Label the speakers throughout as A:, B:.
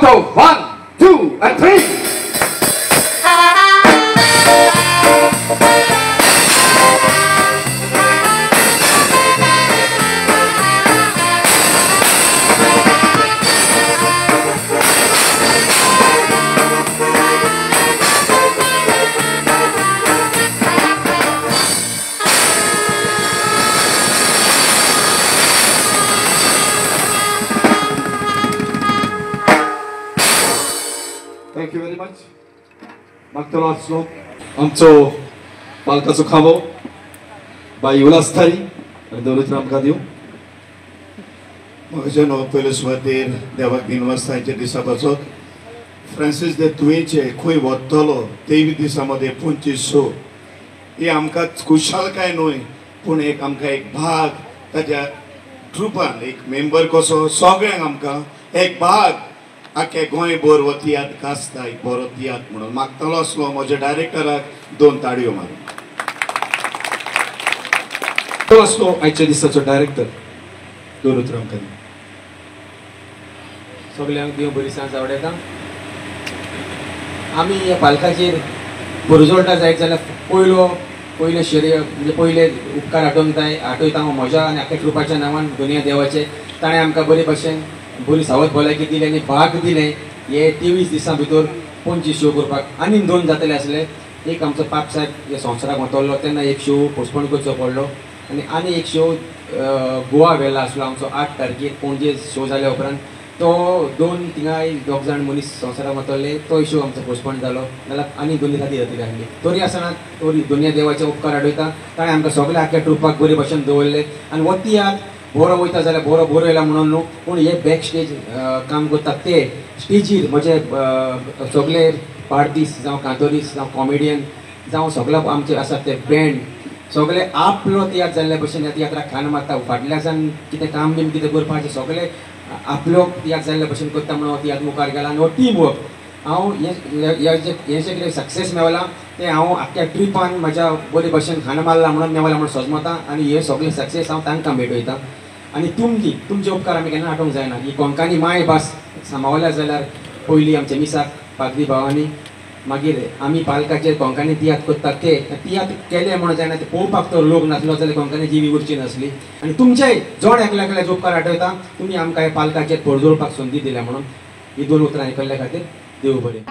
A: After 1, 2, and 3. Thank you very much. मागतलो आसलो आमचो पालकाचो खावो बाई उलासताई आनी दवरत आमकां दिवं.
B: म्हाका न्हू पयले सुवातेर देवाक दिन वाजताच्या दिसा पासून फ्रांसीस दे तुवेचे खंय वतलो तेय दिसा मध्ये 2500 ही आमकां खुशालकाय न्हय पूण एक आमकां एक भाग ताच्या ट्रुपान एक मेंबर कसो सगळ्यांक आमकां एक भाग आख्या गोंय भर हो तियात्र कासता एक बरो तियात्र म्हणून मागतलो आसलो म्हज्या डायरेक्टराक 2 ताळयो मारून.
A: तो आसलो आयच्या दिसाचो डायरेक्टर दवरत आमकां दिवं.
C: सगळ्यांक देव बरी सांज आवडेता. आमी ह्या पालकाचेर बरोजोळटा जायत जाल्यार पयले शर्य म्हणजे पयले उपकार आठयता हांव म्हज्या आनी आख्या ट्रुपाच्या नांवान दुनिया देवाचे. ताणें आमकां बरे भशेन बरी सावध भलायकी दिली आनी भाग दिले हे 23 दिसां भितर 25 शो करपाक. आनी 2 जातले आसले. एक आमचो पाप साहेब ह्या संवसाराक वतलो तेन्ना एक शो पोस्टपोन करचो पडलो आनी एक शो गोवा व्हेला आसलो आमचो 8 तारखेर पणजे शो जाल्या उपरांत तो 2 थिंगाय 2 जाण मनीस संवसाराक वतले तो शो आमचो पोस्टपोन जालो जाल्यार आनी 2 दिसां ती जातली आसली. तरी आसतना तरी दुनिया देवाचे उपकार आठयता. ताणें आमकां सगळ्या आख्या ट्रुपाक बरे भशेन दवरले आनी हो तियात्र बरो वयता जाल्यार बरो येयला म्हणून न्हू पूण हे बॅक स्टेज काम करतात ते स्टेजीर म्हजे सगळे पार्टीस जावं कांतोरीस जावं कॉमेडियन जावं सगळे आमचे आसात ते बँड सगळे आपलो तियात्र जाल्ल्या भशेन ह्या तियात्राक खाण मारता. फाटल्याच्यान कितें काम बीन कितें करपाचें सगळे आपलो तियात्र जाल्ल्या भशेन करता म्हणून हो तियात्र मुखार गेला आनी हो टीम वर्क. हांव हे जे कितें सक्सेस मेवला ते हांव आख्या ट्रिपान म्हाज्या बरे भशेन खाण मारला म्हणून मेवला म्हणून सजमता आनी हे सगळे सक्सेस हांव तांकां भेटयता. आनी तुमचे उपकार आमी केन्ना आठोवंक जायना. ही कोंकणी माय भास सांबाळल्या जाल्यार पयलीं आमच्या मिसाक पागरी भावांनी मागीर आमी पालकाचेर कोंकणी तियात्र करतात ते तियात्र केले म्हणून जायना ते पळोवपाक तर लोक नासलो जाल्यार कोंकणी जिवी उरची नासली. आनी तुमचेय जोड एकल्याचे उपकार आठयता. तुमी आमकां ह्या पालकाचेर पडजोळपाक संदी दिल्या म्हणून ही 2 उतरां आयकल्ल्या खातीर देव बरें.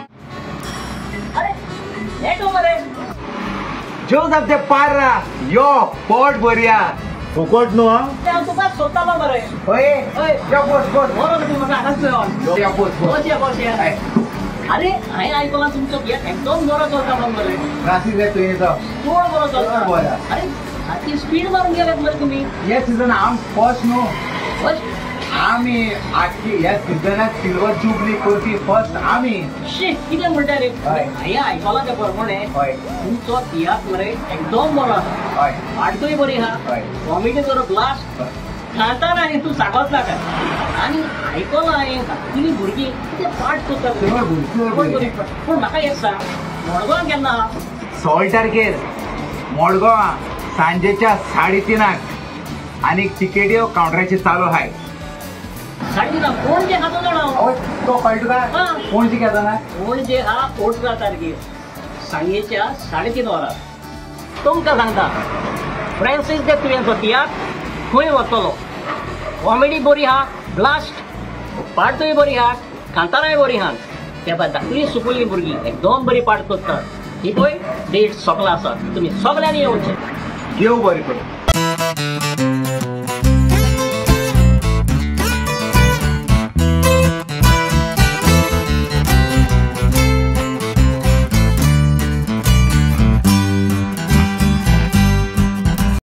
D: Joseph de Parra, yo, Port Boria.
E: फुकट न्हू हा
F: हांव तुका सोदतालो मरे.
D: Oye, yo, boss.
F: बरो तूं म्हाका आतांच
D: Yo, boss.
F: अरे हांवें आयकलां तुमचो बियाक एकदम बरो चलता म्हणून मरे.
D: Gracias a tu hijo.
F: चड बरो चलता.
D: बरो.
F: अरे सारकी स्पीड मारून गेल्यात मरे तुमी.
D: Yes, season I'm first no.
F: बस
D: आमी आखी ह्या सिजनाक सिल्वर जुबली करपी फर्स्ट आमी.
F: शी कितें म्हणटा रे.
D: हय.
F: हांवें आयकलां ते प्रमाणे
D: हय.
F: तुमचो तियात्र मरे एकदम बरो आसा.
D: हय.
F: पार्टूय बरी आहा.
D: हय.
F: कॉमेडी बरो ब्लास्ट. खाताना आनी तूं सांगतला काय आनी आयकलां हांवें धाकटुली भुरगीं कितें पार्ट करतात पूण म्हाका एक सांग मडगांव केन्ना आहा.
D: 16 तारखेर मडगांवां सांजेच्या 3:30 आनी तिकेट्यो कावंटराचेर चालू आहाय.
F: 3:30 पणजे खातो जाणा
D: तो कळटा काय
F: हां.
D: पणजे घेता ना
F: पणजे हा 18 तारखेर सांजेच्या 3:30 वरार. तुमकां सांगता फ्रांसीस दे तुवेंचो तियात्र खंय वतलो. कॉमेडी बरी आहा ब्लास्ट पार्टूय बरी आहा कांताराय बरी आहा. त्या भायर धाकटुली सुकुल्ली भुरगीं एकदम बरी पार्ट करतात. ही पळय डेट सगळो आसा तुमी सगळ्यांनी येवचें.
D: देव बरें करूं.